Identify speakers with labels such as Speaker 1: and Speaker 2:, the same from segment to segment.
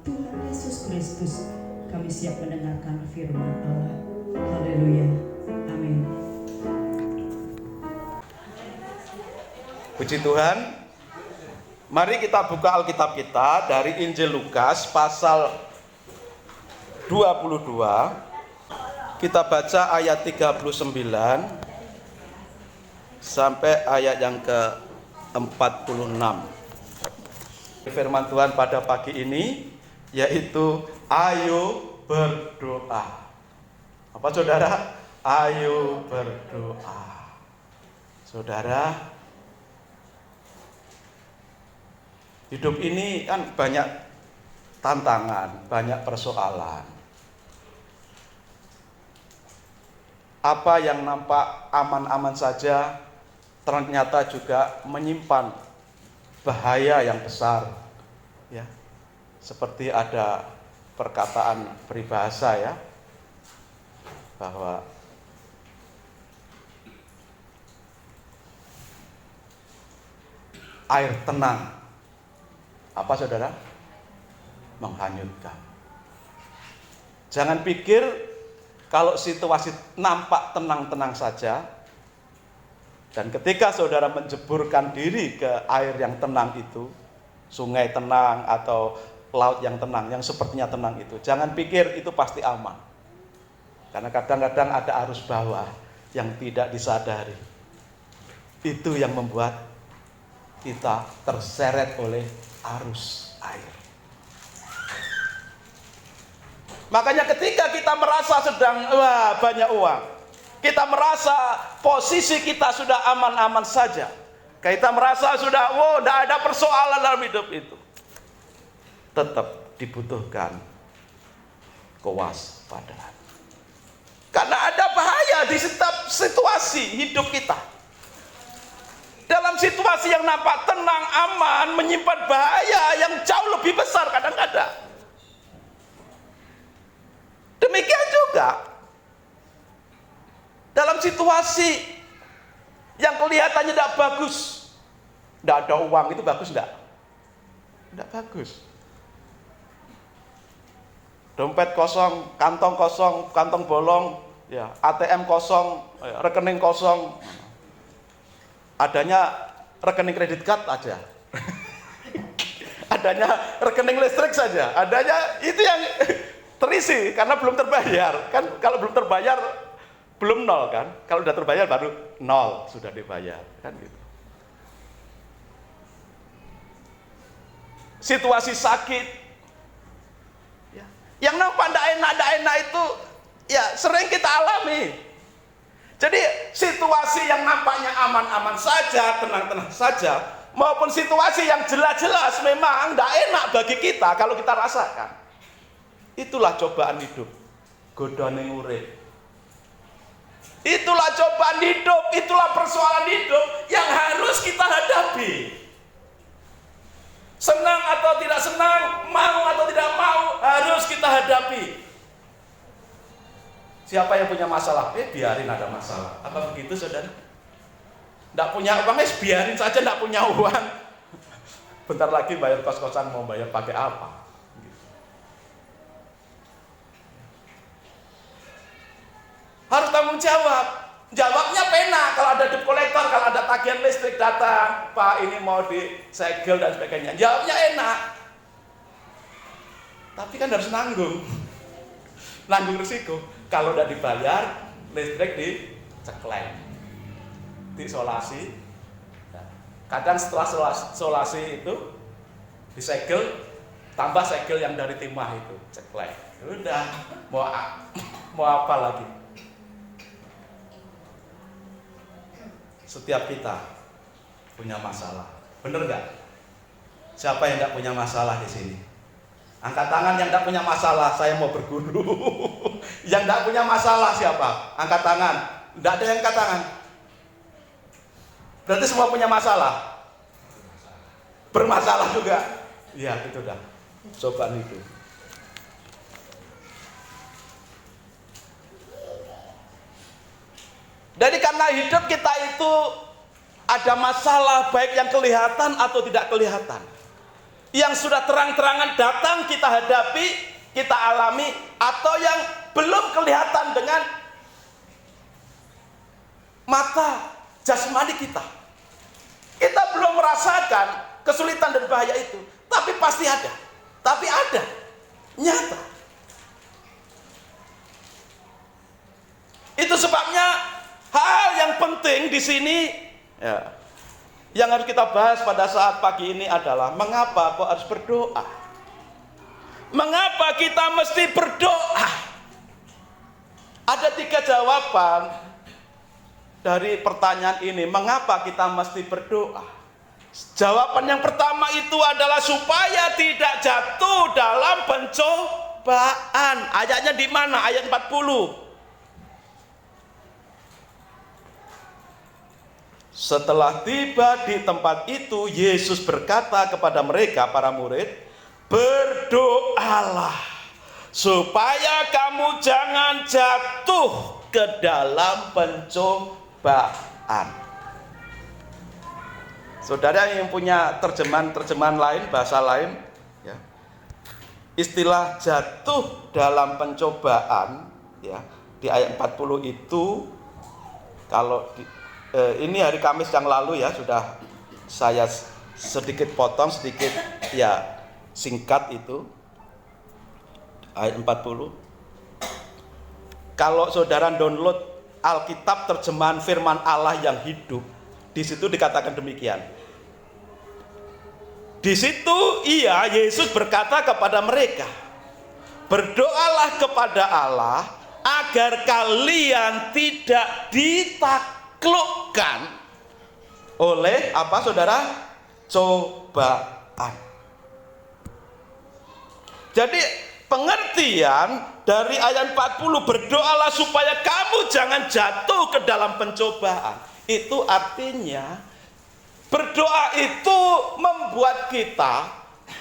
Speaker 1: Tuhan Yesus Kristus, kami siap mendengarkan firman Allah. Haleluya. Amin.
Speaker 2: Puji Tuhan. Mari kita buka Alkitab kita dari Injil Lukas pasal 22. Kita baca ayat 39 sampai ayat yang ke-46. Firman Tuhan pada pagi ini yaitu ayo berdoa. Apa saudara? Ayo berdoa. Saudara, hidup ini kan banyak tantangan, banyak persoalan. Apa yang nampak aman-aman saja ternyata juga menyimpan bahaya yang besar. Ya. Seperti ada perkataan peribahasa ya, bahwa air tenang, apa saudara? Menghanyutkan. Jangan pikir kalau situasi nampak tenang-tenang saja, dan ketika saudara menjeburkan diri ke air yang tenang itu, sungai tenang atau laut yang tenang, yang sepertinya tenang itu, jangan pikir itu pasti aman. Karena kadang-kadang ada arus bawah yang tidak disadari. Itu yang membuat kita terseret oleh arus air. Makanya ketika kita merasa sedang banyak uang, kita merasa posisi kita sudah aman-aman saja, kita merasa sudah tidak ada persoalan dalam hidup itu, tetap dibutuhkan kewaspadaan. Karena ada bahaya di setiap situasi hidup kita. Dalam situasi yang nampak tenang, aman, menyimpan bahaya yang jauh lebih besar kadang-kadang. Demikian juga dalam situasi yang kelihatannya tidak bagus, tidak ada uang, itu bagus tidak? Tidak bagus. Dompet kosong, kantong bolong, ya, ATM kosong, rekening kosong. Adanya rekening kredit card aja. Adanya rekening listrik saja. Adanya itu yang terisi karena belum terbayar. Kan kalau belum terbayar belum nol kan? Kalau sudah terbayar baru nol, sudah dibayar, kan gitu. Situasi sakit, ya, yang nampak tidak enak itu ya sering kita alami. Jadi situasi yang nampaknya aman-aman saja, tenang-tenang saja, maupun situasi yang jelas-jelas memang tidak enak bagi kita kalau kita rasakan. Itulah cobaan hidup, godane urip. Itulah cobaan hidup, itulah persoalan hidup yang harus kita hadapi. Senang atau tidak senang, mau atau tidak mau, harus kita hadapi. Siapa yang punya masalah? Biarin ada masalah. Apa begitu saudara? Tidak punya uang, biarin saja tidak punya uang. Bentar lagi bayar kos-kosan, mau bayar pakai apa? Harus tanggung jawab. Jawabnya pena. Kalau ada debt collector, kalau ada tagihan listrik datang, Pak ini mau disegel dan sebagainya. Jawabnya enak. Tapi kan harus nanggung risiko. Kalau udah dibayar, listrik diceklek, diisolasi. Kadang setelah isolasi itu disegel, tambah segel yang dari timah itu, ceklek. Udah, mau apa lagi? Setiap kita punya masalah, bener nggak? Siapa yang nggak punya masalah di sini? Angkat tangan yang tidak punya masalah, saya mau berguru. Yang tidak punya masalah siapa? Angkat tangan. Tidak ada yang angkat tangan. Berarti semua punya masalah. Bermasalah juga. Ya itu dah. Cobaan itu. Jadi karena hidup kita itu ada masalah baik yang kelihatan atau tidak kelihatan. Yang sudah terang-terangan datang kita hadapi, kita alami, atau yang belum kelihatan dengan mata jasmani kita. Kita belum merasakan kesulitan dan bahaya itu, tapi pasti ada. Tapi ada, nyata. Itu sebabnya hal yang penting di sini ya, yang harus kita bahas pada saat pagi ini adalah mengapa kok harus berdoa? Mengapa kita mesti berdoa? Ada 3 jawaban dari pertanyaan ini, mengapa kita mesti berdoa? Jawaban yang pertama itu adalah supaya tidak jatuh dalam pencobaan. Ayatnya di mana? Ayat 40. Setelah tiba di tempat itu, Yesus berkata kepada mereka, para murid, berdoalah supaya kamu jangan jatuh ke dalam pencobaan. Saudara yang punya terjemahan lain, bahasa lain, ya, istilah jatuh dalam pencobaan, ya, di ayat 40 itu, kalau ini hari Kamis yang lalu ya, sudah saya sedikit potong, sedikit ya singkat itu ayat 40. Kalau saudara download Alkitab terjemahan firman Allah yang hidup, di situ dikatakan demikian. Di situ Yesus berkata kepada mereka, berdoalah kepada Allah agar kalian tidak ditaklukkan oleh apa saudara? Cobaan. Jadi pengertian dari ayat 40, berdoalah supaya kamu jangan jatuh ke dalam pencobaan. Itu artinya berdoa itu membuat kita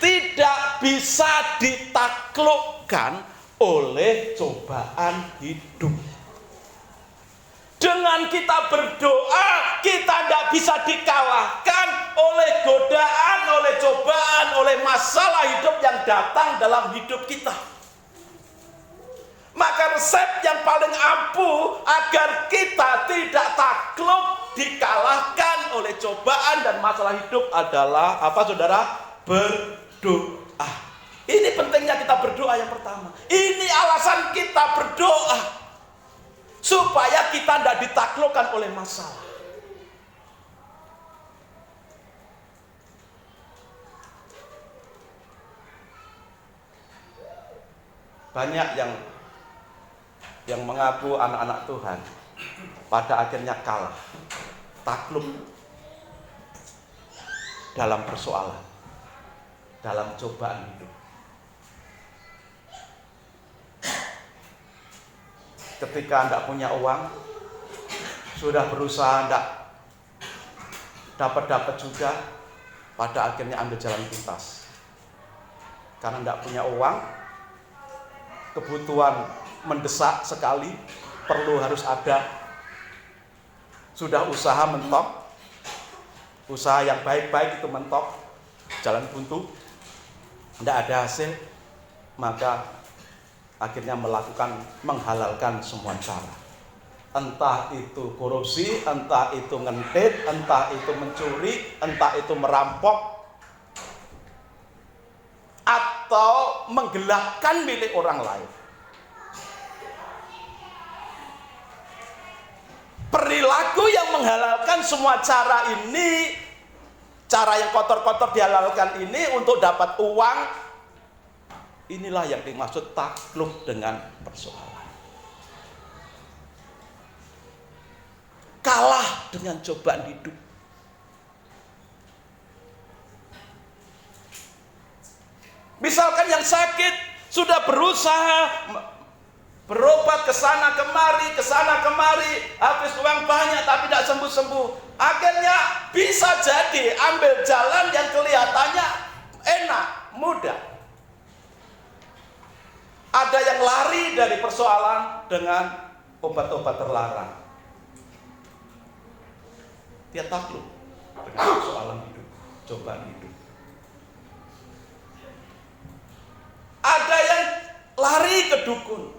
Speaker 2: tidak bisa ditaklukkan oleh cobaan hidup. Dengan kita berdoa, kita tidak bisa dikalahkan oleh godaan, oleh cobaan, oleh masalah hidup yang datang dalam hidup kita. Maka resep yang paling ampuh agar kita tidak takluk, dikalahkan oleh cobaan dan masalah hidup adalah apa saudara? Berdoa. Ini pentingnya kita berdoa yang pertama. Ini alasan kita berdoa. Supaya kita tidak ditaklukkan oleh masalah. Banyak yang mengaku anak-anak Tuhan, pada akhirnya kalah, takluk dalam persoalan, dalam cobaan hidup. Ketika tidak punya uang, sudah berusaha tidak dapat juga, pada akhirnya ambil jalan pintas. Karena tidak punya uang, kebutuhan mendesak sekali, perlu harus ada. Sudah usaha mentok, usaha yang baik-baik itu mentok, jalan buntu, tidak ada hasil, maka akhirnya menghalalkan semua cara. Entah itu korupsi, entah itu ngentit, entah itu mencuri, entah itu merampok, atau menggelapkan milik orang lain. Perilaku yang menghalalkan semua cara ini, cara yang kotor-kotor dihalalkan ini untuk dapat uang, inilah yang dimaksud takluk dengan persoalan. Kalah dengan cobaan hidup. Misalkan yang sakit sudah berusaha berobat ke sana kemari, habis uang banyak tapi tidak sembuh-sembuh. Akhirnya bisa jadi ambil jalan yang kelihatannya enak, mudah. Ada yang lari dari persoalan dengan obat-obat terlarang. Dia takluk dengan persoalan hidup, cobaan hidup. lari ke dukun,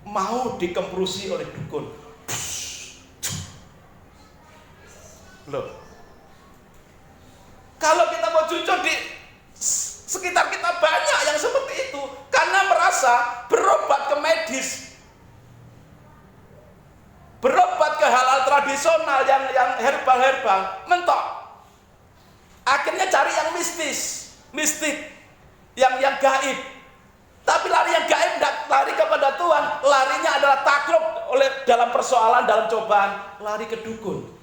Speaker 2: mau dikemperusi oleh dukun. Loh, kalau kita mau jujur, di sekitar kita banyak yang seperti itu, karena merasa berobat ke medis, berobat ke hal-hal tradisional yang herbal, mentok. Akhirnya cari yang mistik, yang gaib. Tapi lari yang gaib, tidak lari kepada Tuhan, larinya adalah takluk oleh dalam persoalan, dalam cobaan, lari ke dukun.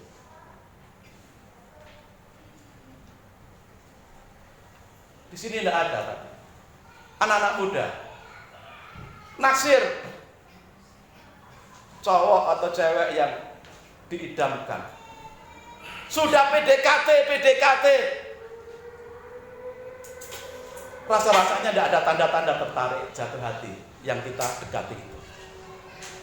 Speaker 2: Di sini tidak ada, Pak. Anak-anak muda naksir cowok atau cewek yang diidamkan. Sudah PDKT, rasa-rasanya tidak ada tanda-tanda tertarik, jatuh hati yang kita dekati itu.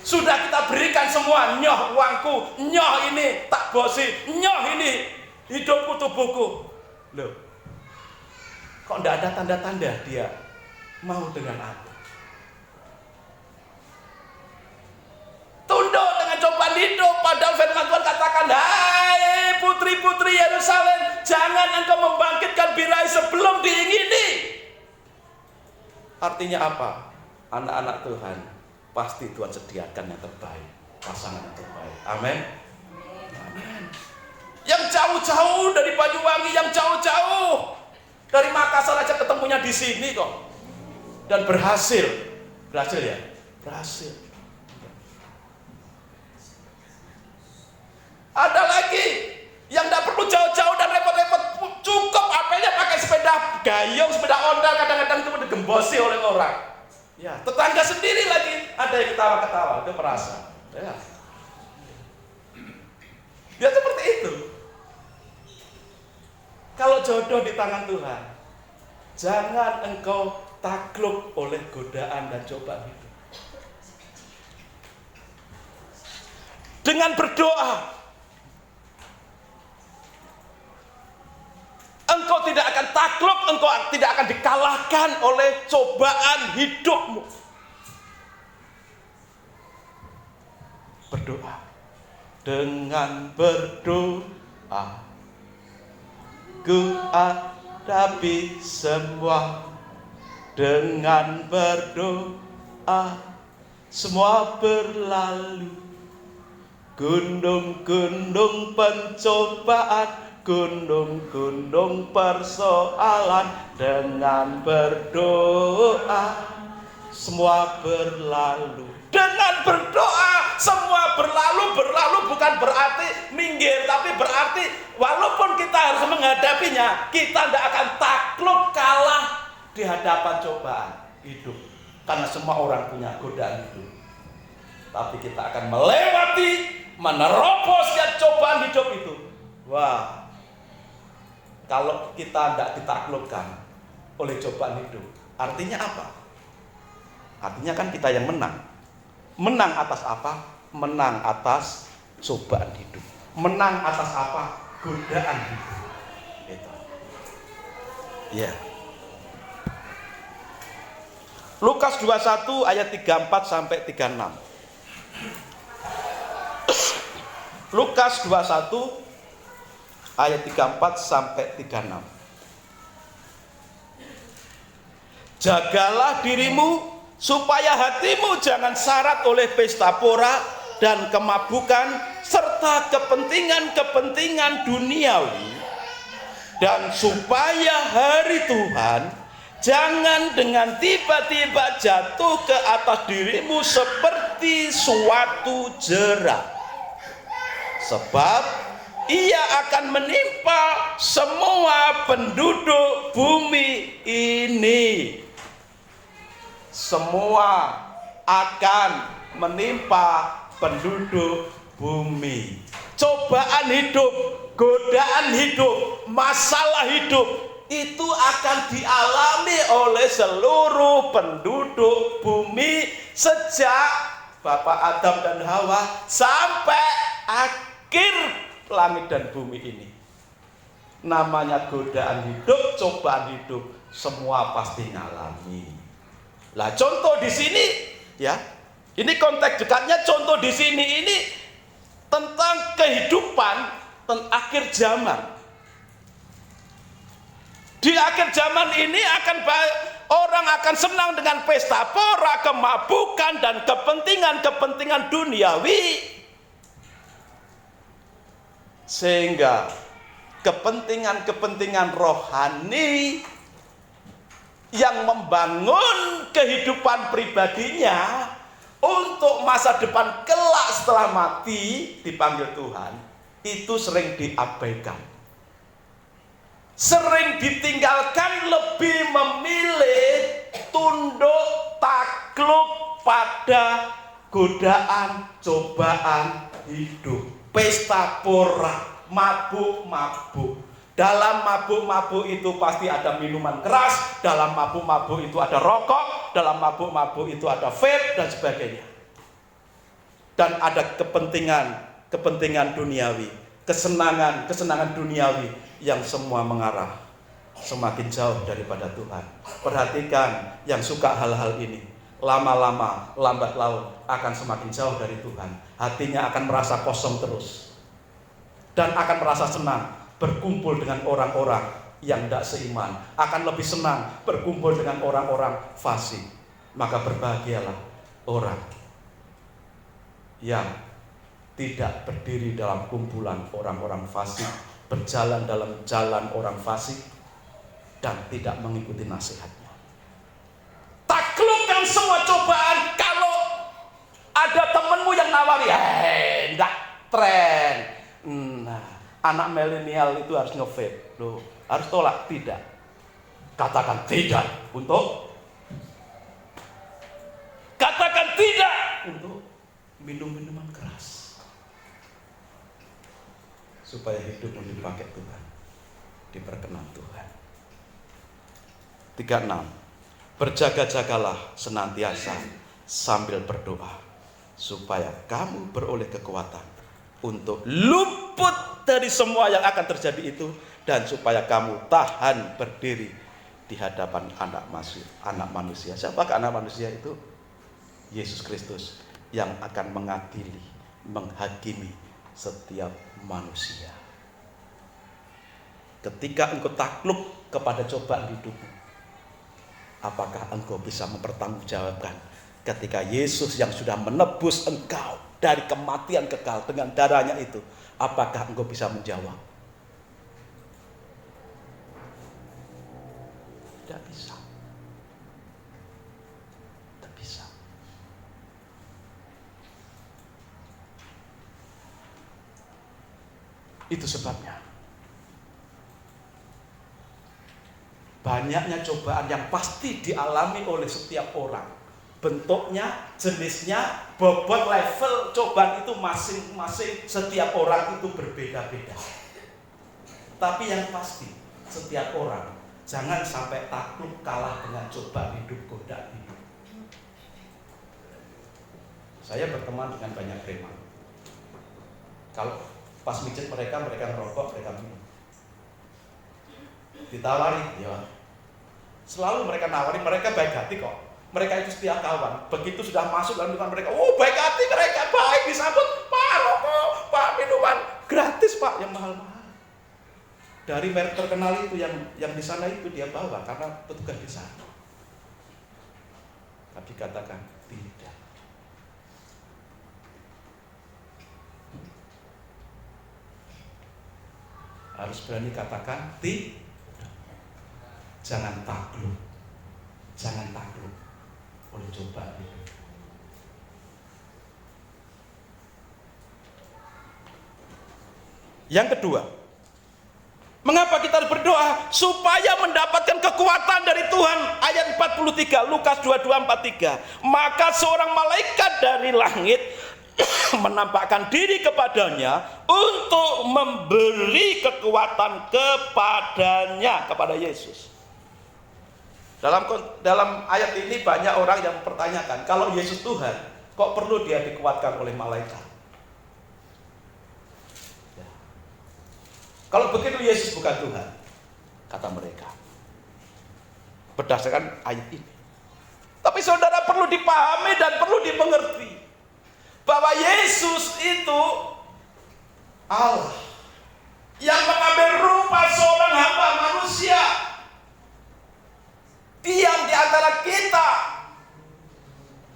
Speaker 2: Sudah kita berikan semua, nyoh uangku, nyoh ini tak bosi, nyoh ini hidupku, tubuhku. Loh, kok tidak ada tanda-tanda dia mau dengan aku? Tunduk dengan cobaan hidup, padahal firman Tuhan katakan, hai putri-putri Yerusalem, jangan engkau membangkitkan birahi sebelum diingini. Artinya apa? Anak-anak Tuhan, pasti Tuhan sediakan yang terbaik, pasangan yang terbaik. Amin. Amin. Yang jauh-jauh dari Banyuwangi, yang jauh-jauh dari Makassar aja ketemunya di sini kok. Dan berhasil ya? Berhasil. Ada lagi yang tidak perlu jauh-jauh dan repot-repot, cukup HP-nya pakai sepeda gayung, sepeda ondel, kadang-kadang itu digembosi oleh orang. Ya, tetangga sendiri lagi ada yang ketawa-ketawa, itu merasa. Ya seperti itu. Kalau jodoh di tangan Tuhan, jangan engkau takluk oleh godaan dan cobaan hidup. Dengan berdoa, engkau tidak akan takluk, engkau tidak akan dikalahkan oleh cobaan hidupmu. Berdoa. Dengan berdoa, ku hadapi semua. Dengan berdoa, semua berlalu. Gunung-gunung pencobaan, gunung-gunung persoalan, dengan berdoa semua berlalu. Dengan berdoa semua berlalu bukan berarti minggir, tapi berarti walaupun kita harus menghadapinya, kita tidak akan takluk kalah di hadapan cobaan hidup. Karena semua orang punya godaan hidup. Tapi kita akan melewati, menerobos cobaan hidup itu. Wah, kalau kita tidak ditaklukkan oleh cobaan hidup, artinya apa? Artinya kan kita yang menang. Menang atas apa? Menang atas cobaan hidup. Menang atas apa? Godaan hidup. Gitu. Ya. Lukas 21 ayat 34 sampai 36. Lukas 21 ayat 34 sampai 36. Jagalah dirimu supaya hatimu jangan syarat oleh pesta pora dan kemabukan serta kepentingan-kepentingan duniawi, dan supaya hari Tuhan jangan dengan tiba-tiba jatuh ke atas dirimu seperti suatu jerat, sebab ia akan menimpa semua penduduk bumi ini. Semua akan menimpa penduduk bumi. Cobaan hidup, godaan hidup, masalah hidup itu akan dialami oleh seluruh penduduk bumi sejak Bapak Adam dan Hawa sampai akhir langit dan bumi ini. Namanya godaan hidup, cobaan hidup, semua pasti ngalami. Lah contoh di sini ya, ini konteks dekatnya contoh di sini ini tentang kehidupan akhir zaman. Di akhir zaman ini orang akan senang dengan pesta pora, kemabukan dan kepentingan duniawi. Sehingga kepentingan rohani yang membangun kehidupan pribadinya untuk masa depan kelak setelah mati dipanggil Tuhan, itu sering diabaikan, sering ditinggalkan, lebih memilih tunduk takluk pada godaan cobaan hidup, pesta pora, mabuk-mabuk. Dalam mabuk-mabuk itu pasti ada minuman keras, dalam mabuk-mabuk itu ada rokok, dalam mabuk-mabuk itu ada vape dan sebagainya. Dan ada kepentingan duniawi, kesenangan duniawi yang semua mengarah semakin jauh daripada Tuhan. Perhatikan yang suka hal-hal ini, lama-lama lambat laun akan semakin jauh dari Tuhan. Hatinya akan merasa kosong terus dan akan merasa senang berkumpul dengan orang-orang yang tidak seiman, akan lebih senang berkumpul dengan orang-orang fasik. Maka berbahagialah orang yang tidak berdiri dalam kumpulan orang-orang fasik, berjalan dalam jalan orang fasik, dan tidak mengikuti nasihatnya. Taklukkan semua cobaan. Kalau ada temenmu yang nawari, enggak tren. Nah, anak milenial itu harus nge-vape. Loh, harus tolak? Tidak. Katakan tidak untuk minum minuman keras. Supaya hidupmu dipakai Tuhan, diperkenan Tuhan. 36. Berjaga-jagalah senantiasa sambil berdoa, supaya kamu beroleh kekuatan untuk luput dari semua yang akan terjadi itu, dan supaya kamu tahan berdiri di hadapan anak manusia. Siapakah anak manusia itu? Yesus Kristus yang akan mengadili, menghakimi setiap manusia. Ketika engkau takluk kepada cobaan hidupmu, apakah engkau bisa mempertanggungjawabkan ketika Yesus yang sudah menebus engkau dari kematian kekal dengan darahnya itu, apakah engkau bisa menjawab? Tidak bisa. Tidak bisa. Itu sebabnya banyaknya cobaan yang pasti dialami oleh setiap orang. Bentuknya, jenisnya, bobot level cobaan itu masing-masing setiap orang itu berbeda-beda. Tapi yang pasti setiap orang jangan sampai takluk kalah dengan cobaan hidup, godaan hidup. Saya berteman dengan banyak preman. Kalau pas mijit mereka ngerokok, mereka minum. Ditawari, ya. Selalu mereka nawari, mereka baik hati kok. Mereka itu setia kawan. Begitu sudah masuk dalam lingkungan mereka, baik hati mereka, baik disambut, Pak rokok, Pak minuman gratis Pak, yang mahal-mahal. Dari merek terkenal itu yang di sana itu dia bawa karena petugas di sana. Tapi katakan tidak. Harus berani katakan tidak. Jangan takluk. Jangan takluk oleh cobaan itu. Yang kedua, mengapa kita harus berdoa? Supaya mendapatkan kekuatan dari Tuhan. Ayat 43, Lukas 22:43. Maka seorang malaikat dari langit menampakkan diri kepadanya untuk memberi kekuatan kepadanya, kepada Yesus. Dalam ayat ini banyak orang yang mempertanyakan, kalau Yesus Tuhan, kok perlu dia dikuatkan oleh malaikat? Ya. Kalau begitu Yesus bukan Tuhan, kata mereka. Berdasarkan ayat ini. Tapi saudara perlu dipahami dan perlu dimengerti bahwa Yesus itu Allah yang mengambil rupa seorang hamba manusia, diam di antara kita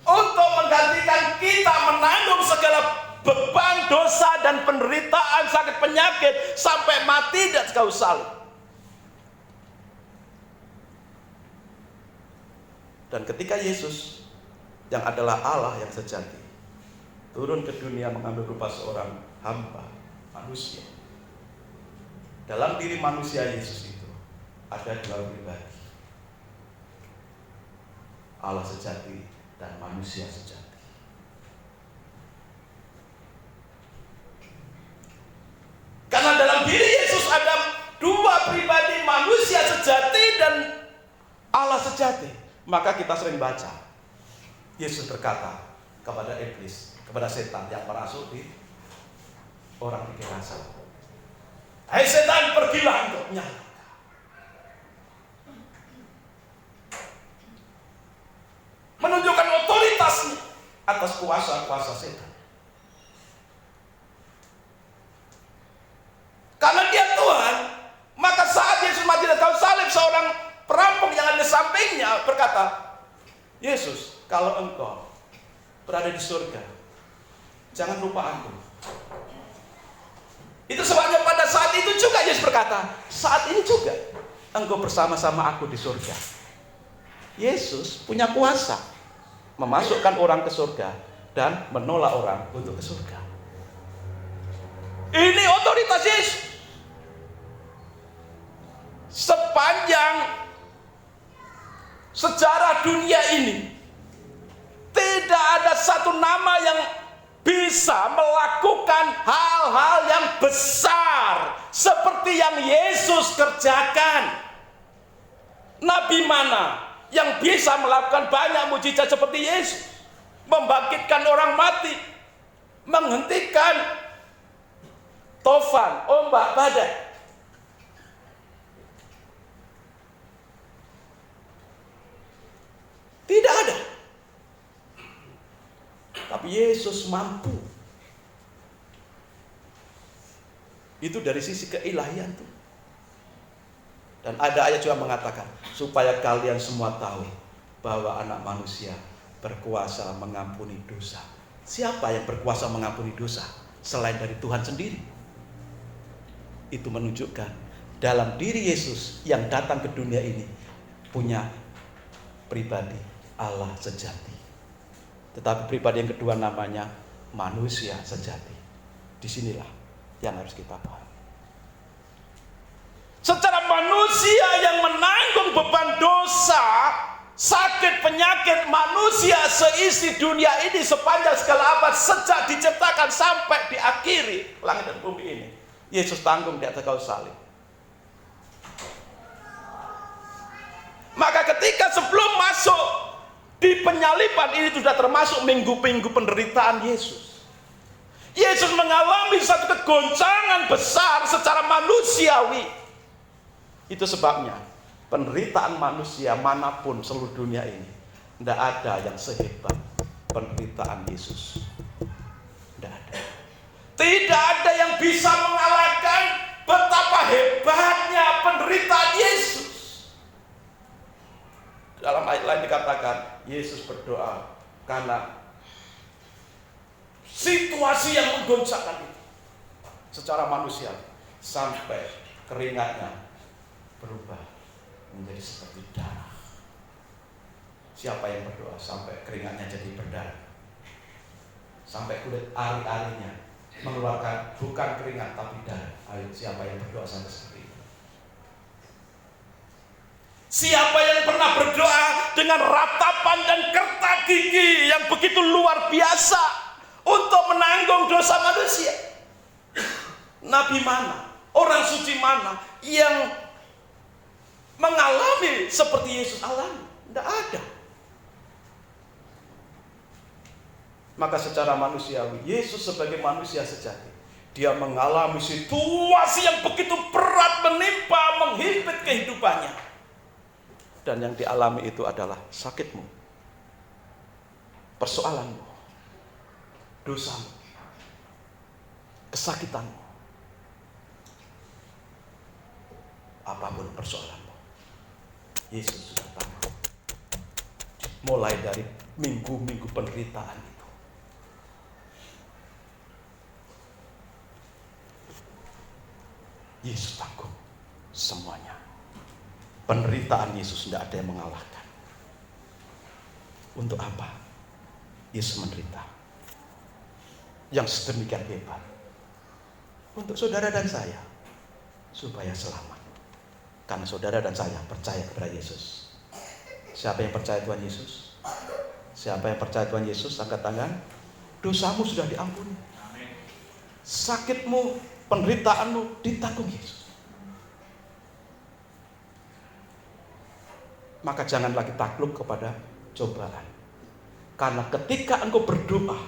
Speaker 2: untuk menggantikan kita menanggung segala beban dosa dan penderitaan, sakit penyakit sampai mati dan kayu salib. Dan ketika Yesus yang adalah Allah yang sejati turun ke dunia mengambil rupa seorang hamba manusia, dalam diri manusia Yesus itu ada dua pribadi, Allah sejati dan manusia sejati. Karena dalam diri Yesus ada dua pribadi, manusia sejati dan Allah sejati. Maka kita sering baca, Yesus berkata kepada iblis, kepada setan yang merasuk di orang di Gerasa, "Hai setan, pergilah untuk nyala." Menunjukkan otoritasnya atas kuasa-kuasa setan. Karena dia Tuhan, maka saat Yesus mati di kayu salib, seorang perampok yang ada di sampingnya berkata, "Yesus, kalau engkau berada di surga, jangan lupa aku." Itu sebabnya pada saat itu juga Yesus berkata, "Saat ini juga engkau bersama-sama aku di surga." Yesus punya kuasa memasukkan orang ke surga dan menolak orang untuk ke surga. Ini otoritas Yesus. Sepanjang sejarah dunia ini, tidak ada satu nama yang bisa melakukan hal-hal yang besar seperti yang Yesus kerjakan. Nabi mana yang bisa melakukan banyak mujizat seperti Yesus? Membangkitkan orang mati, menghentikan tofan, ombak, badai. Tidak ada. Tapi Yesus mampu. Itu dari sisi keilahian tuh. Dan ada ayat juga mengatakan, supaya kalian semua tahu bahwa anak manusia berkuasa mengampuni dosa. Siapa yang berkuasa mengampuni dosa selain dari Tuhan sendiri? Itu menunjukkan dalam diri Yesus yang datang ke dunia ini punya pribadi Allah sejati. Tetapi pribadi yang kedua namanya manusia sejati. Disinilah yang harus kita pahami. Secara manusia yang menanggung beban dosa, sakit, penyakit manusia seisi dunia ini sepanjang segala abad, sejak diciptakan sampai diakhiri langit dan bumi ini, Yesus tanggung di atas kayu salib. Maka ketika sebelum masuk di penyaliban, ini sudah termasuk minggu-minggu penderitaan Yesus. Yesus mengalami satu kegoncangan besar secara manusiawi. Itu sebabnya penderitaan manusia manapun seluruh dunia ini, tidak ada yang sehebat penderitaan Yesus. Tidak ada. Tidak ada yang bisa mengalahkan betapa hebatnya penderitaan Yesus. Dalam ayat lain dikatakan, Yesus berdoa karena situasi yang menggoncangkan itu secara manusia, sampai keringatnya berubah menjadi seperti darah. Siapa yang berdoa sampai keringatnya jadi berdarah? Sampai kulit ari-arinya mengeluarkan bukan keringat tapi darah. Ayo, siapa yang berdoa sampai seperti itu? Siapa yang pernah berdoa dengan ratapan dan kerta gigi yang begitu luar biasa untuk menanggung dosa manusia? Nabi mana? Orang suci mana yang mengalami seperti Yesus alami? Tidak ada. Maka secara manusiawi, Yesus sebagai manusia sejati, dia mengalami situasi yang begitu berat menimpa, menghimpit kehidupannya. Dan yang dialami itu adalah sakitmu, persoalanmu, dosamu, kesakitanmu, apapun persoalanmu, Yesus sudah tahu. Mulai dari minggu-minggu penderitaan itu, Yesus tanggung semuanya. Penderitaan Yesus tidak ada yang mengalahkan. Untuk apa Yesus menderita yang sedemikian hebat? Untuk saudara dan saya, supaya selamat. Karena saudara dan saya percaya kepada Yesus. Siapa yang percaya Tuhan Yesus? Siapa yang percaya Tuhan Yesus? Angkat tangan. Dosamu sudah diampuni. Sakitmu, penderitaanmu ditanggung Yesus. Maka jangan lagi takluk kepada cobaan. Karena ketika engkau berdoa,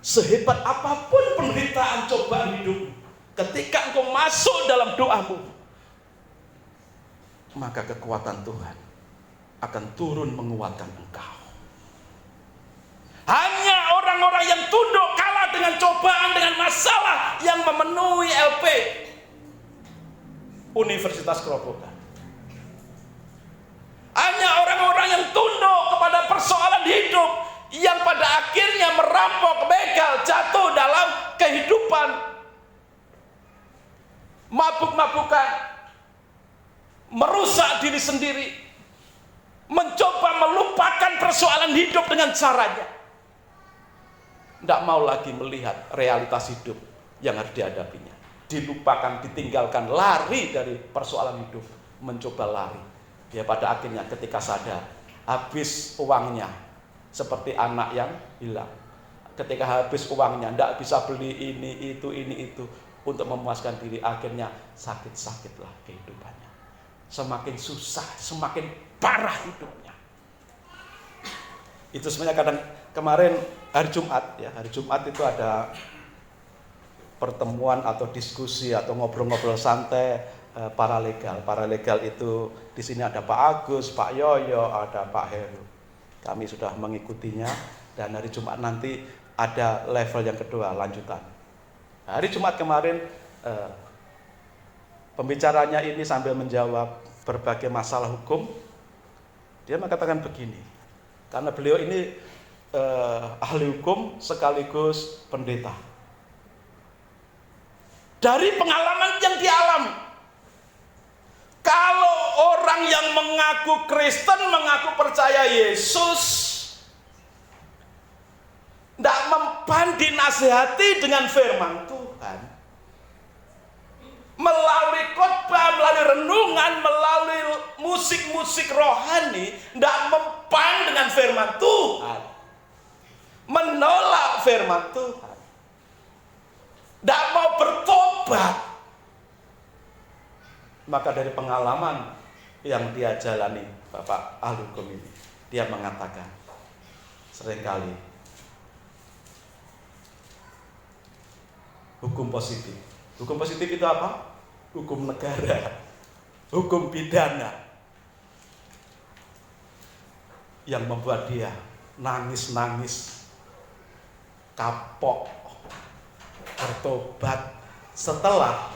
Speaker 2: sehebat apapun penderitaan cobaan hidupmu, ketika engkau masuk dalam doamu, maka kekuatan Tuhan akan turun menguatkan engkau. Hanya orang-orang yang tunduk kalah dengan cobaan, dengan masalah yang memenuhi LP Universitas Kerobokan. Hanya orang-orang yang tunduk kepada persoalan hidup yang pada akhirnya merampok, begal, jatuh dalam kehidupan mabuk-mabukan, merusak diri sendiri, mencoba melupakan persoalan hidup dengan caranya. Tidak mau lagi melihat realitas hidup yang harus dihadapinya. Dilupakan, ditinggalkan, lari dari persoalan hidup, mencoba lari. Ya pada akhirnya ketika sadar, habis uangnya, seperti anak yang hilang. Ketika habis uangnya, tidak bisa beli ini, itu, untuk memuaskan diri, akhirnya sakit-sakitlah kehidupannya. Semakin susah, semakin parah hidupnya. Itu sebenarnya kadang kemarin hari Jumat, ya hari Jumat itu ada pertemuan atau diskusi atau ngobrol-ngobrol santai paralegal. Paralegal itu di sini ada Pak Agus, Pak Yoyo, ada Pak Heru. Kami sudah mengikutinya dan hari Jumat nanti ada level yang kedua, lanjutan. Hari Jumat kemarin pembicaranya ini sambil menjawab berbagai masalah hukum. Dia mengatakan begini, karena beliau ini ahli hukum sekaligus pendeta. Dari pengalaman yang dialami, kalau orang yang mengaku Kristen, mengaku percaya Yesus, tidak mempan dinasihati dengan firman Tuhan, melalui khotbah, melalui renungan, melalui musik-musik rohani, tidak mempan dengan firman Tuhan, menolak firman Tuhan, tidak mau bertobat, maka dari pengalaman yang dia jalani, Bapak ahli hukum ini, dia mengatakan seringkali hukum positif. Hukum positif itu apa? Hukum negara, hukum pidana, yang membuat dia nangis-nangis, kapok, bertobat setelah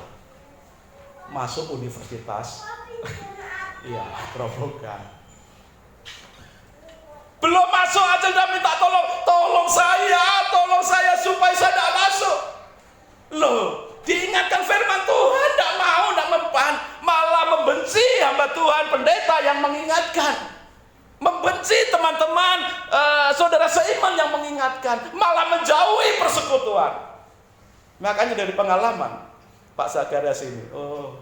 Speaker 2: masuk universitas ya Kerobokan. Belum masuk aja udah minta tolong saya supaya saya tidak masuk. Loh, diingatkan firman Tuhan, tidak mau, tidak mempan, malah membenci hamba Tuhan pendeta yang mengingatkan, membenci teman-teman saudara seiman yang mengingatkan, malah menjauhi persekutuan. Makanya dari pengalaman Pak Zacharias ini, oh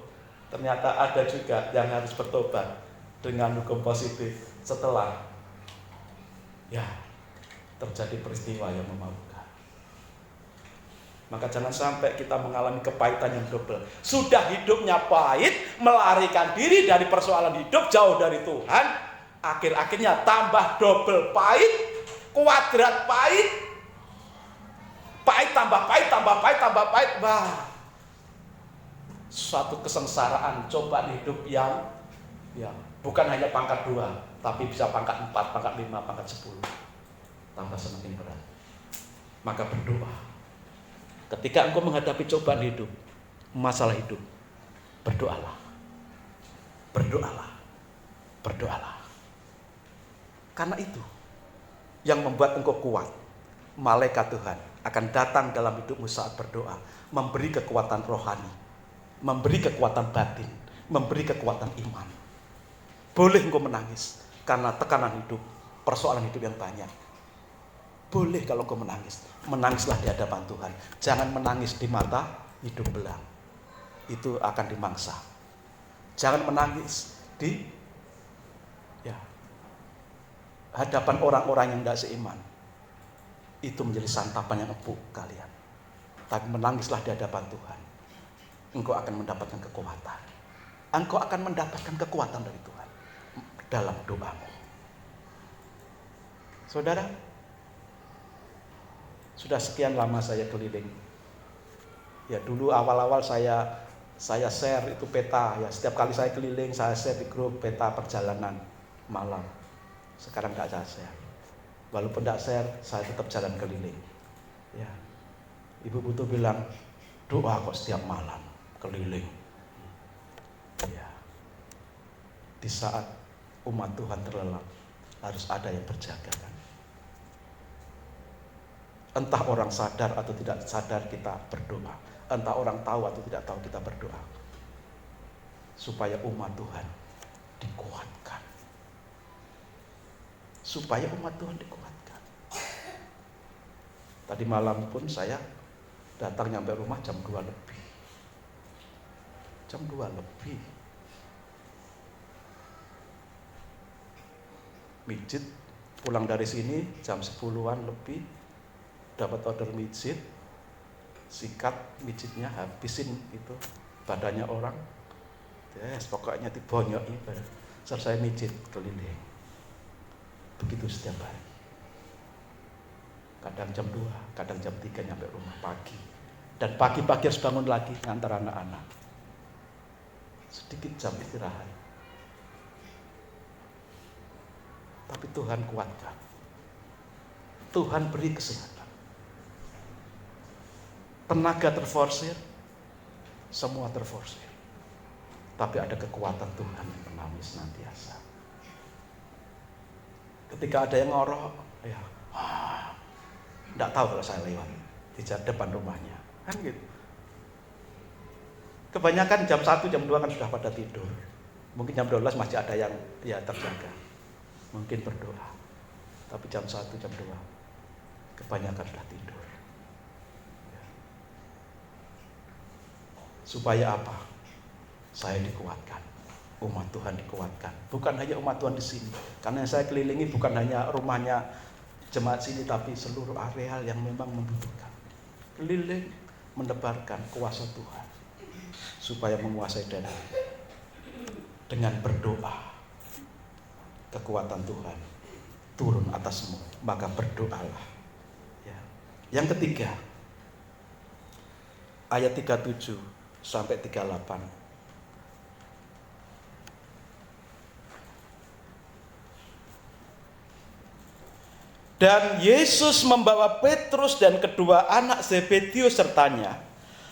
Speaker 2: ternyata ada juga yang harus bertobat dengan hukum positif setelah ya terjadi peristiwa yang memalukan. Maka jangan sampai kita mengalami kepahitan yang double. Sudah hidupnya pahit, melarikan diri dari persoalan hidup, jauh dari Tuhan, akhir-akhirnya tambah double pahit, kuadrat pahit, pahit tambah pahit, tambah pahit, tambah pahit. Bah, suatu kesengsaraan, cobaan hidup yang ya bukan hanya pangkat 2, tapi bisa pangkat 4, pangkat 5, pangkat 10. tambah semakin berat. Maka berdoa. Ketika engkau menghadapi cobaan hidup, masalah hidup, berdoalah. Berdoalah. Berdoalah. Karena itu yang membuat engkau kuat. Malaikat Tuhan akan datang dalam hidupmu saat berdoa, memberi kekuatan rohani, memberi kekuatan batin, memberi kekuatan iman. Boleh engkau menangis karena tekanan hidup, persoalan hidup yang banyak. Boleh kalau engkau menangis, menangislah di hadapan Tuhan. Jangan menangis di mata hidup belang, itu akan dimangsa. Jangan menangis di hadapan orang-orang yang tidak seiman. Itu menjadi santapan yang empuk kalian. Tapi menangislah di hadapan Tuhan. Engkau akan mendapatkan kekuatan. Engkau akan mendapatkan kekuatan dari Tuhan dalam doamu. Saudara, sudah sekian lama saya keliling. Ya, dulu awal-awal saya share itu peta. Ya, setiap kali saya keliling, saya share di grup peta perjalanan malam. Sekarang tidak saya share. Walaupun tidak share, saya tetap jalan keliling. Ya, Ibu Putu bilang, doa kok setiap malam keliling. Ya, di saat umat Tuhan terlelap, harus ada yang berjaga kan. Entah orang sadar atau tidak sadar kita berdoa. Entah orang tahu atau tidak tahu kita berdoa. Supaya umat Tuhan dikuatkan. Supaya umat Tuhan dikuatkan. Tadi malam pun saya datang nyampe rumah jam 2 lebih. Jam 2 lebih. Mijit, pulang dari sini jam 10-an lebih. Dapat order mijit. Sikat mijitnya, habisin itu badannya orang. Yes, pokoknya dibonyoki. Selesai mijit keliling. Begitu setiap hari. Kadang jam 2, kadang jam 3 nyampe rumah pagi. Dan pagi-pagi harus bangun lagi ngantar anak-anak. Sedikit jam istirahat. Tapi Tuhan kuatkan. Tuhan beri kesehatan. Tenaga terforsir, semua terforsir. Tapi ada kekuatan Tuhan yang menaungi senantiasa. Ketika ada yang ngorok, ya, tidak tahu kalau saya lewat di depan rumahnya, kan gitu. Kebanyakan jam 1, jam 2 kan sudah pada tidur. Mungkin jam 12 masih ada yang terjaga, mungkin berdoa. Tapi jam 1, jam 2, kebanyakan sudah tidur. Ya. Supaya apa? Saya dikuatkan. Umat Tuhan dikuatkan. Bukan hanya umat Tuhan di sini. Karena yang saya kelilingi bukan hanya rumahnya jemaat sini, tapi seluruh areal yang memang membutuhkan. Keliling menebarkan kuasa Tuhan. Supaya menguasai daerah. Dengan berdoa, kekuatan Tuhan turun atasmu. Maka berdoalah. Ya. Yang ketiga, ayat 37 sampai 38. Dan Yesus membawa Petrus dan kedua anak Zebedius sertanya.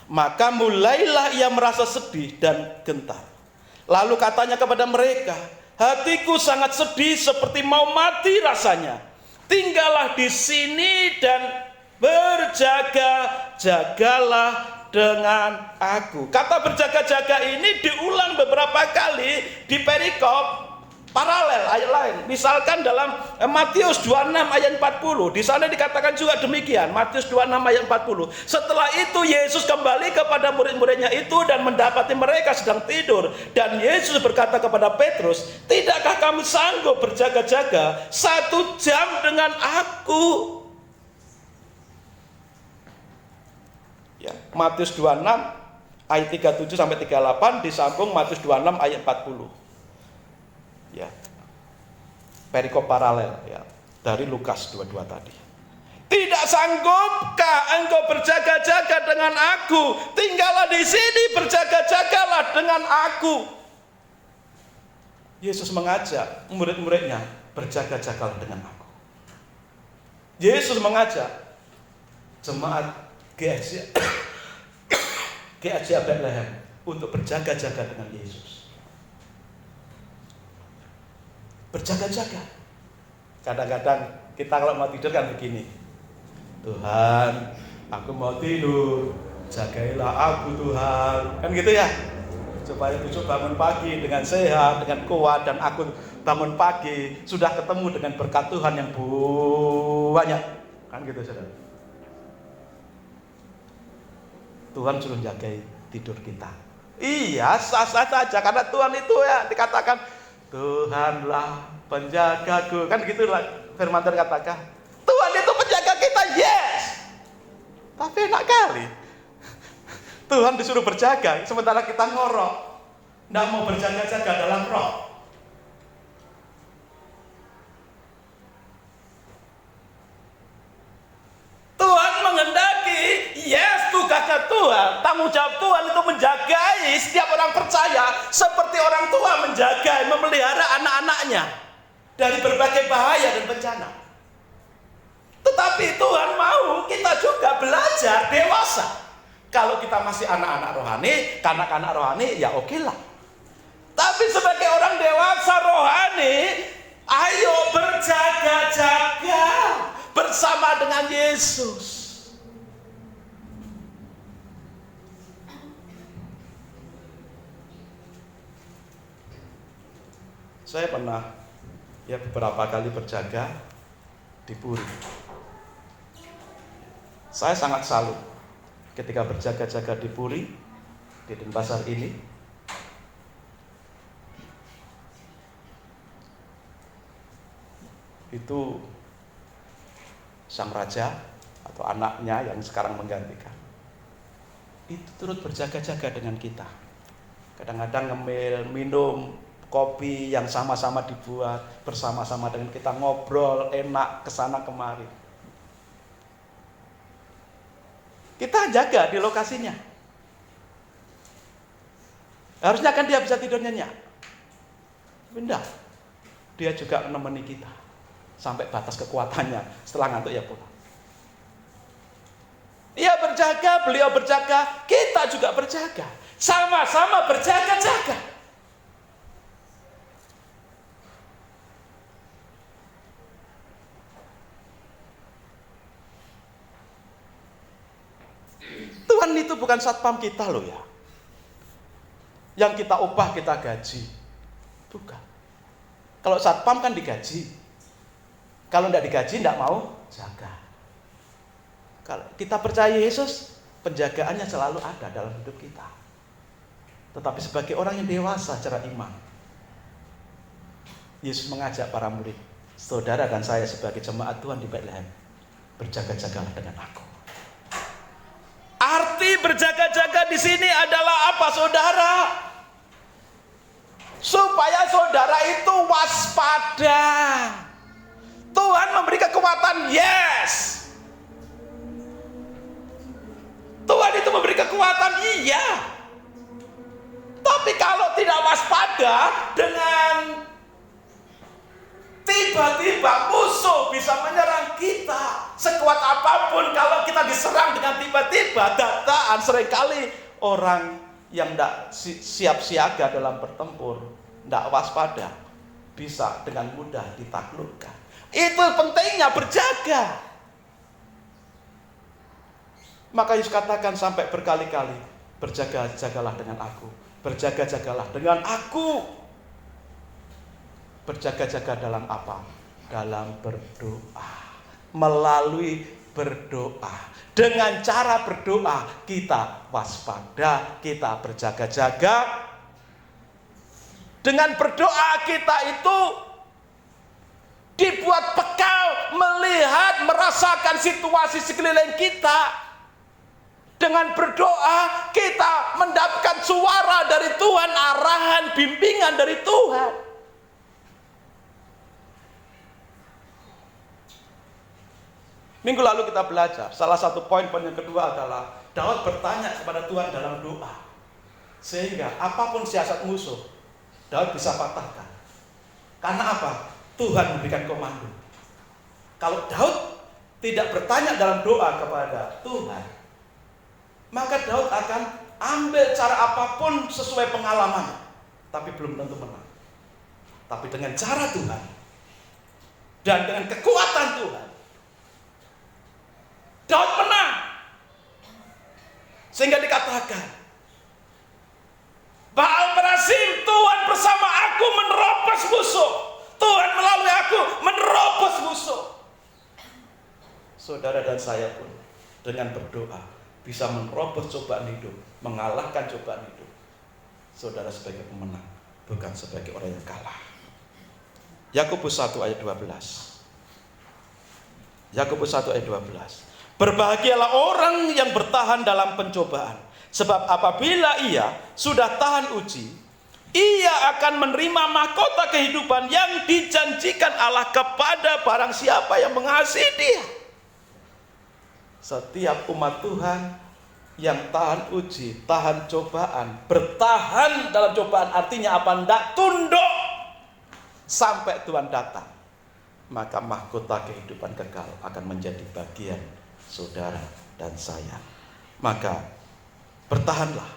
Speaker 2: Maka mulailah ia merasa sedih dan gentar. Lalu katanya kepada mereka, hatiku sangat sedih seperti mau mati rasanya. Tinggallah di sini dan berjaga-jagalah dengan aku. Kata berjaga-jaga ini diulang beberapa kali di perikop paralel ayat lain. Misalkan dalam Matius 26 ayat 40, di sana dikatakan juga demikian. Matius 26 ayat 40. Setelah itu Yesus kembali kepada murid-muridnya itu dan mendapati mereka sedang tidur. Dan Yesus berkata kepada Petrus, tidakkah kamu sanggup berjaga-jaga 1 jam dengan aku? Ya, Matius 26 ayat 37 sampai 38 disambung Matius 26 ayat 40. Ya, perikop paralel ya dari Lukas 22 tadi. Tidak sanggupkah engkau berjaga-jaga dengan aku? Tinggallah di sini, berjaga-jagalah dengan aku. Yesus mengajak murid-muridnya berjaga-jagalah dengan aku. Yesus mengajak jemaat GAJ Bethlehem untuk berjaga-jaga dengan Yesus. Berjaga-jaga. Kadang-kadang kita kalau mau tidur kan begini. Tuhan, aku mau tidur, jagailah aku Tuhan. Kan gitu ya. Supaya besok bangun pagi dengan sehat, dengan kuat, dan aku bangun pagi sudah ketemu dengan berkat Tuhan yang banyak. Kan gitu saudara. Tuhan suruh jagai tidur kita. Iya, sah-sah saja karena Tuhan itu ya dikatakan Tuhanlah penjagaku. Kan gitulah firman Tuhan katakan. Tuhan itu penjaga kita, yes. Tapi enak kali. Tuhan disuruh berjaga, sementara kita ngorok, tidak mau berjaga-jaga dalam roh. Tuhan menghendaki, yes, tugasnya Tuhan, tanggung jawab Tuhan itu menjagai setiap orang percaya, seperti orang tua menjaga, memelihara anak-anaknya dari berbagai bahaya dan bencana. Tetapi Tuhan mau kita juga belajar dewasa. Kalau kita masih anak-anak rohani, kanak-kanak rohani, ya oke lah. Tapi sebagai orang dewasa rohani, ayo berjaga-jaga bersama dengan Yesus. Saya pernah ya beberapa kali berjaga di Puri. Saya sangat salut ketika berjaga-jaga di Puri, di Denpasar ini. Itu sang raja atau anaknya yang sekarang menggantikan, itu turut berjaga-jaga dengan kita. Kadang-kadang ngemil, minum kopi yang sama-sama dibuat, bersama-sama dengan kita, ngobrol enak kesana kemari. Kita jaga di lokasinya. Harusnya kan dia bisa tidur nyenyak. Tidak. Dia juga menemani kita sampai batas kekuatannya. Setelah ngantuk ya pulang. Dia berjaga, beliau berjaga, kita juga berjaga. Sama-sama berjaga-jaga. Tuhan itu bukan satpam kita loh ya. Yang kita upah, kita gaji. Bukan. Kalau satpam kan digaji. Kalau tidak digaji, tidak mau jaga. Kalau kita percaya Yesus, penjagaannya selalu ada dalam hidup kita. Tetapi sebagai orang yang dewasa secara iman, Yesus mengajak para murid, saudara dan saya sebagai jemaat Tuhan di Bethlehem, berjaga-jagalah dengan aku. Arti berjaga-jaga di sini adalah apa, saudara? Supaya saudara itu waspada. Tuhan memberi kekuatan, yes. Tuhan itu memberi kekuatan, iya. Tapi kalau tidak waspada, dengan tiba-tiba musuh bisa menyerang kita. Sekuat apapun, kalau kita diserang dengan tiba-tiba, dataan, seringkali orang yang tidak siap siaga dalam bertempur, tidak waspada, bisa dengan mudah ditaklukkan. Itu pentingnya berjaga. Maka Yesus katakan sampai berkali-kali, berjaga-jagalah dengan aku. Berjaga-jagalah dengan aku. Berjaga-jaga dalam apa? Dalam berdoa. Melalui berdoa. Dengan cara berdoa kita waspada, kita berjaga-jaga. Dengan berdoa kita itu dibuat pekal, melihat, merasakan situasi sekeliling kita. Dengan berdoa kita mendapatkan suara dari Tuhan, arahan, bimbingan dari Tuhan. Minggu lalu kita belajar, salah satu poin yang kedua adalah Daud bertanya kepada Tuhan dalam doa. Sehingga apapun siasat musuh, Daud bisa patahkan. Karena apa? Tuhan memberikan komando. Kalau Daud tidak bertanya dalam doa kepada Tuhan, maka Daud akan ambil cara apapun sesuai pengalamannya, tapi belum tentu menang. Tapi dengan cara Tuhan dan dengan kekuatan Tuhan, Daud menang. Sehingga dikatakan, Baal Perasim, Tuhan bersama aku menerobos musuh. Tuhan melalui aku menerobos musuh. Saudara dan saya pun dengan berdoa bisa menerobos cobaan hidup, mengalahkan cobaan hidup. Saudara sebagai pemenang, bukan sebagai orang yang kalah. Yakobus 1 ayat 12. Yakobus 1 ayat 12. Berbahagialah orang yang bertahan dalam pencobaan, sebab apabila ia sudah tahan uji, ia akan menerima mahkota kehidupan yang dijanjikan Allah kepada barang siapa yang mengasihi Dia. Setiap umat Tuhan yang tahan uji, tahan cobaan, bertahan dalam cobaan, artinya apa? Tidak tunduk sampai Tuhan datang, maka mahkota kehidupan kekal akan menjadi bagian saudara dan saya. Maka bertahanlah,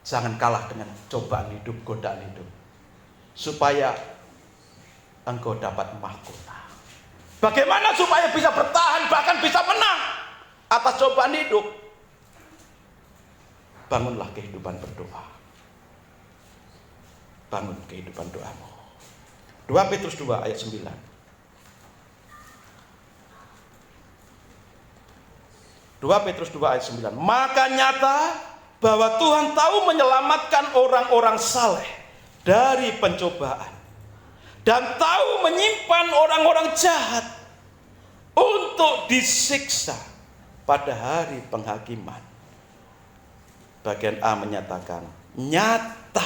Speaker 2: jangan kalah dengan cobaan hidup, godaan hidup, supaya engkau dapat mahkota. Bagaimana supaya bisa bertahan, bahkan bisa menang atas cobaan hidup? Bangunlah kehidupan berdoa. Bangun kehidupan doamu. 2 Petrus 2 ayat 9. 2 Petrus 2 ayat 9. Maka nyata bahwa Tuhan tahu menyelamatkan orang-orang saleh dari pencobaan, dan tahu menyimpan orang-orang jahat untuk disiksa pada hari penghakiman. Bagian A menyatakan nyata,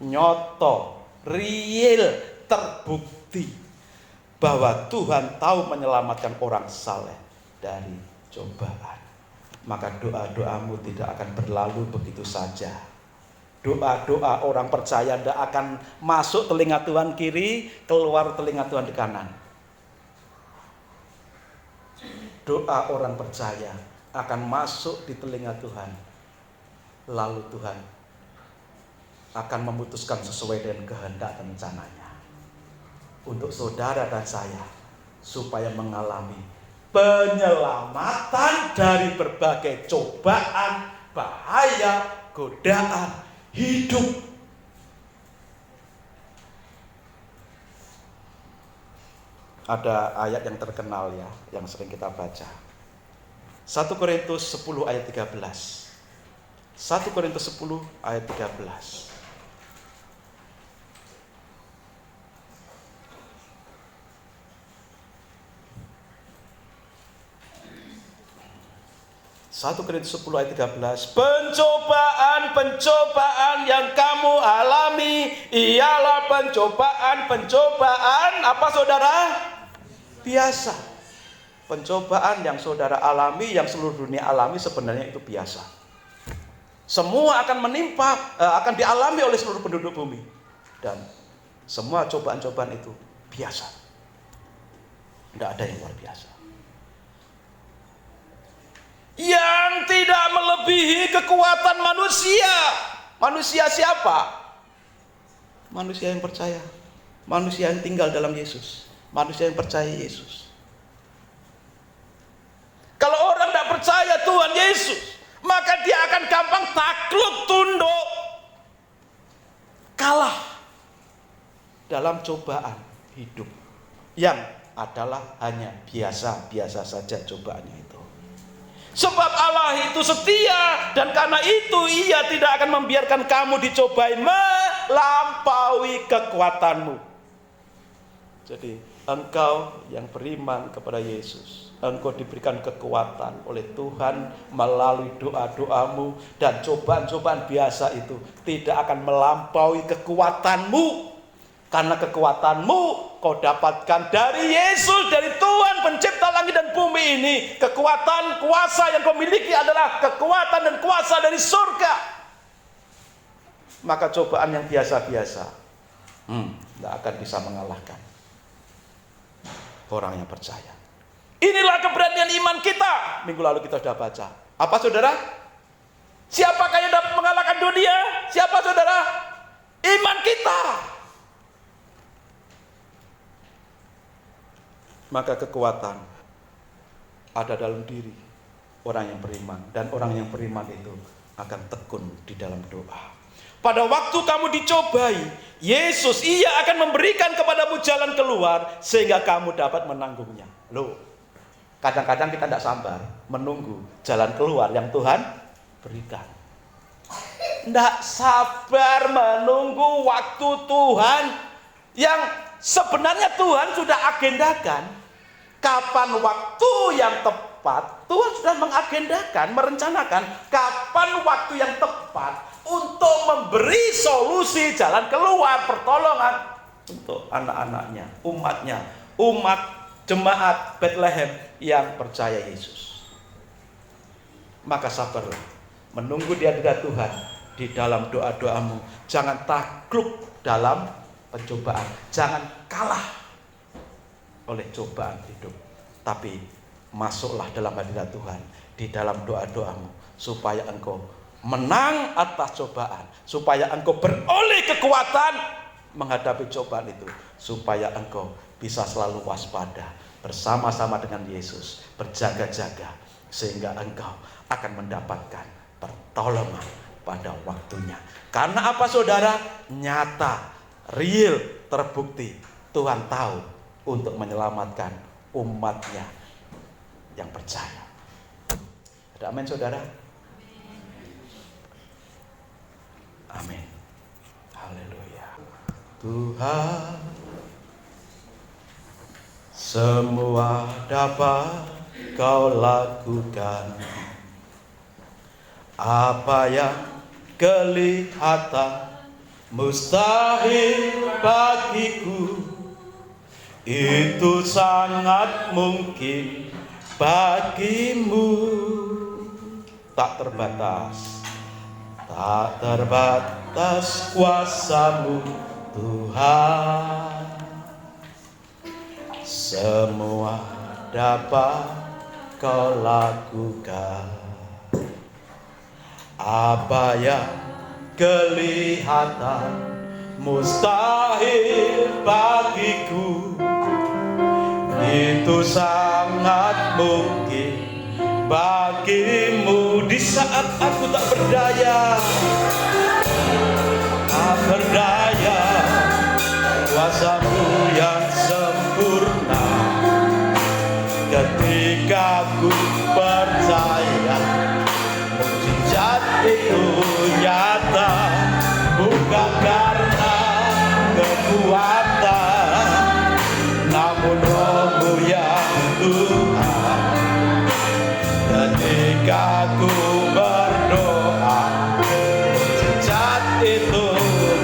Speaker 2: nyoto, real, terbukti bahwa Tuhan tahu menyelamatkan orang saleh dari cobaan. Maka doa-doamu tidak akan berlalu begitu saja. Doa-doa orang percaya tidak akan masuk telinga Tuhan kiri, keluar telinga Tuhan di kanan. Doa orang percaya akan masuk di telinga Tuhan, lalu Tuhan akan memutuskan sesuai dengan kehendak dan rencananya untuk saudara dan saya, supaya mengalami penyelamatan dari berbagai cobaan, bahaya, godaan hidup. Ada ayat yang terkenal ya, yang sering kita baca. 1 Korintus 10 ayat 13. 1 Korintus 10 ayat 13. 1 Korintus 10 ayat 13. Pencobaan yang kamu alami ialah pencobaan apa saudara? Biasa. Pencobaan yang saudara alami, yang seluruh dunia alami, sebenarnya itu biasa. Semua akan menimpa, akan dialami oleh seluruh penduduk bumi. Dan semua cobaan-cobaan itu biasa. Tidak ada yang luar biasa. Yang tidak melebihi kekuatan manusia. Manusia siapa? Manusia yang percaya. Manusia yang tinggal dalam Yesus. Manusia yang percaya Yesus. Kalau orang tidak percaya Tuhan Yesus, maka dia akan gampang takluk, tunduk, kalah dalam cobaan hidup yang adalah hanya biasa-biasa saja cobaannya itu. Sebab Allah itu setia, dan karena itu Ia tidak akan membiarkan kamu dicobai melampaui kekuatanmu. Jadi engkau yang beriman kepada Yesus, engkau diberikan kekuatan oleh Tuhan melalui doa-doamu, dan cobaan-cobaan biasa itu tidak akan melampaui kekuatanmu. Karena kekuatanmu kau dapatkan dari Yesus, dari Tuhan pencipta langit dan bumi ini. Kekuatan, kuasa yang kau miliki adalah kekuatan dan kuasa dari surga. Maka cobaan yang biasa-biasa tidak akan bisa mengalahkan orang yang percaya. Inilah keberanian iman kita. Minggu lalu kita sudah baca. Apa saudara? Siapakah yang dapat mengalahkan dunia? Siapa saudara? Iman kita. Maka kekuatan ada dalam diri orang yang beriman. Dan orang yang beriman itu akan tekun di dalam doa. Pada waktu kamu dicobai, Yesus akan memberikan kepadamu jalan keluar sehingga kamu dapat menanggungnya. Loh, kadang-kadang kita tidak sabar menunggu jalan keluar yang Tuhan berikan. Tidak sabar menunggu waktu Tuhan yang sebenarnya Tuhan sudah agendakan. Kapan waktu yang tepat, Tuhan sudah mengagendakan, merencanakan kapan waktu yang tepat untuk memberi solusi jalan keluar, pertolongan untuk anak-anaknya, umatnya, umat jemaat Bethlehem yang percaya Yesus. Maka sabarlah menunggu di hadirat Tuhan di dalam doa-doamu. Jangan takluk dalam pencobaan, jangan kalah oleh cobaan hidup, tapi masuklah dalam hadirat Tuhan di dalam doa-doamu supaya engkau menang atas cobaan, supaya engkau beroleh kekuatan menghadapi cobaan itu, supaya engkau bisa selalu waspada bersama-sama dengan Yesus, berjaga-jaga sehingga engkau akan mendapatkan pertolongan pada waktunya. Karena apa saudara? Nyata, real, terbukti Tuhan tahu untuk menyelamatkan umatnya yang percaya. Ada amin saudara? Amin. Haleluya. Tuhan, semua dapat Kau lakukan. Apa yang kelihatan mustahil bagiku, itu sangat mungkin bagimu. Tak terbatas, tak terbatas kuasa-Mu Tuhan. Semua dapat Kau lakukan. Apa yang kelihatan mustahil bagiku, itu sangat mungkin bagimu. Di saat aku tak berdaya, tak berdaya, kuasa-Mu yang sempurna. Ketika ku percaya, mukjizat itu nyata, bukan karena kekuatan, namun Roh-Mu yang Tuhan. Ketika ku berdoa, mukjizat itu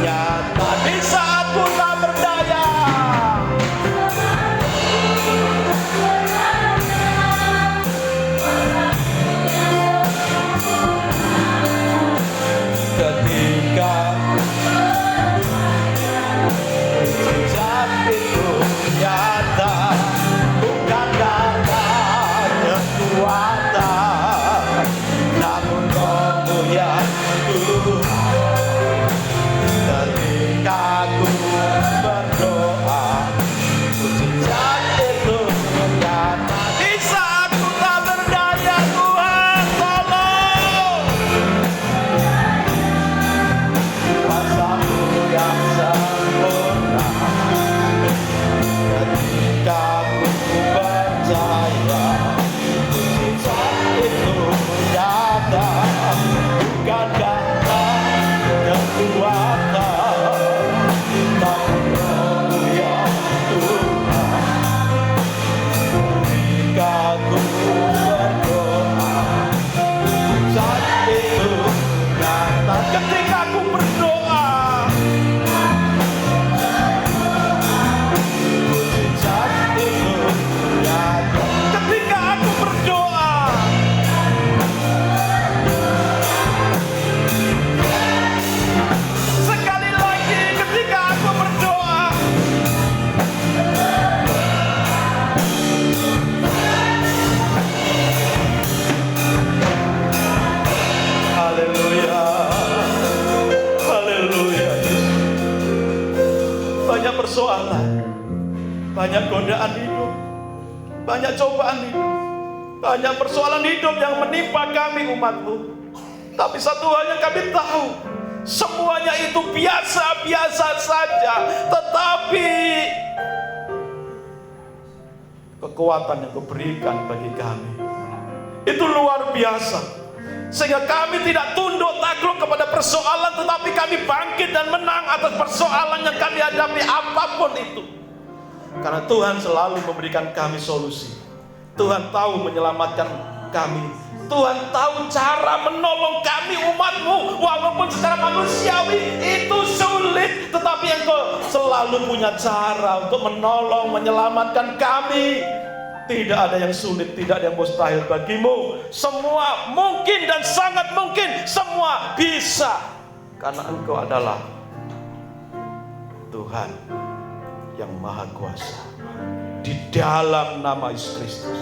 Speaker 2: nyata. Di saat ku tak berdaya, ketika mukjizat itu nyata, bukan karena kekuatan, namun Roh-Mu yang Tuhan. Ketika ku berdoa, mukjizat itu nyata. Di saat ku tak berdaya, Tuhan tolong. Kuasa-Mu yang sempurna. Ketika ku percaya, mukjizat itu nyata, bukan karena kekuatan, namun Roh-Mu yang Tuhan. Ketika ku berdoa, mukjizat itu nyata. Ketika ku berdoa, mukjizat itu nyata. Ketika aku berdoa, sekali lagi ketika aku berdoa, persoalan, banyak godaan hidup, banyak cobaan hidup, banyak persoalan hidup yang menimpa kami umat-Mu. Tapi satu hal yang kami tahu, semuanya itu biasa-biasa saja. Tetapi kekuatan yang Kau berikan bagi kami itu luar biasa, sehingga kami tidak tunduk takluk kepada persoalan, tetapi kami bangkit dan menang atas persoalan yang kami hadapi apapun itu. Karena Tuhan selalu memberikan kami solusi. Tuhan tahu menyelamatkan kami. Tuhan tahu cara menolong kami umat-Mu. Walaupun secara manusiawi itu sulit, tetapi Engkau selalu punya cara untuk menolong, menyelamatkan kami. Tidak ada yang sulit, tidak ada yang mustahil bagi-Mu. Semua mungkin dan sangat mungkin. Semua bisa, karena Engkau adalah Tuhan yang Maha Kuasa. Di dalam nama Yesus Kristus.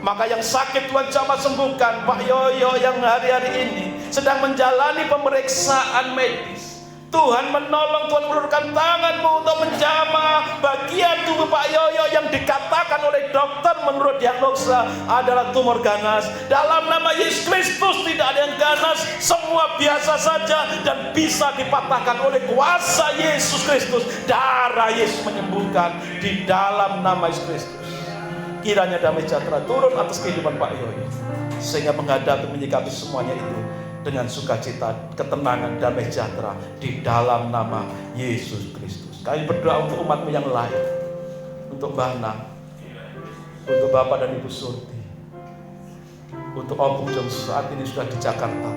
Speaker 2: Maka yang sakit Tuhan jamah sembuhkan. Pak Yoyo yang hari-hari ini sedang menjalani pemeriksaan medis, Tuhan menolong, Tuhan menurunkan tangan-Mu untuk menjamah bagian tubuh Pak Yoyo yang dikatakan oleh dokter menurut diagnosa adalah tumor ganas. Dalam nama Yesus Kristus tidak ada yang ganas, semua biasa saja dan bisa dipatahkan oleh kuasa Yesus Kristus. Darah Yesus menyembuhkan di dalam nama Yesus Kristus. Kiranya damai sejahtera turun atas kehidupan Pak Yoyo, sehingga menghadapi menyikapi semuanya itu dengan sukacita, ketenangan, damai sejahtera di dalam nama Yesus Kristus. Kami berdoa untuk umat-Mu yang lain, untuk Mbah Nang, untuk Bapak dan Ibu Surti, untuk Om Jong saat ini sudah di Jakarta.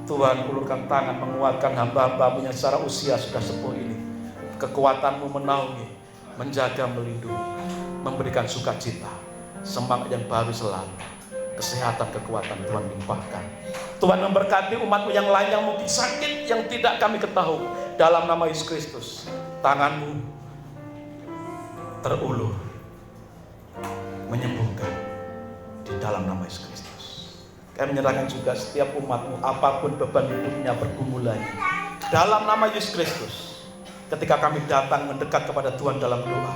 Speaker 2: Tuhan ulurkan tangan, menguatkan hamba-hamba-Mu yang secara usia sudah sepuh ini. Kekuatan-Mu menaungi, menjaga, melindungi, memberikan sukacita, semangat yang baru selalu. Kesehatan, kekuatan Tuhan limpahkan. Tuhan memberkati umat-Mu yang lain yang mungkin sakit, yang tidak kami ketahui. Dalam nama Yesus Kristus, tangan-Mu terulur, menyembuhkan di dalam nama Yesus Kristus. Kami menyerahkan juga setiap umat-Mu, apapun beban hidupnya bergumulannya, dalam nama Yesus Kristus. Ketika kami datang mendekat kepada Tuhan dalam doa,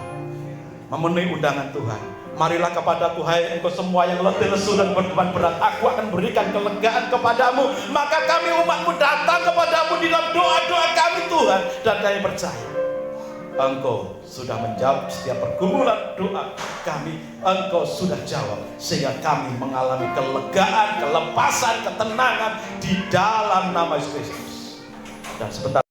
Speaker 2: memenuhi undangan Tuhan, marilah kepadaku hai engkau semua yang letih lesu dan berbeban berat, aku akan berikan kelegaan kepadamu. Maka kami umat-Mu datang kepadamu di dalam doa-doa kami Tuhan, dan kami percaya Engkau sudah menjawab setiap pergumulan doa kami. Engkau sudah jawab, sehingga kami mengalami kelegaan, kelepasan, ketenangan di dalam nama Yesus Kristus. Dan sebentar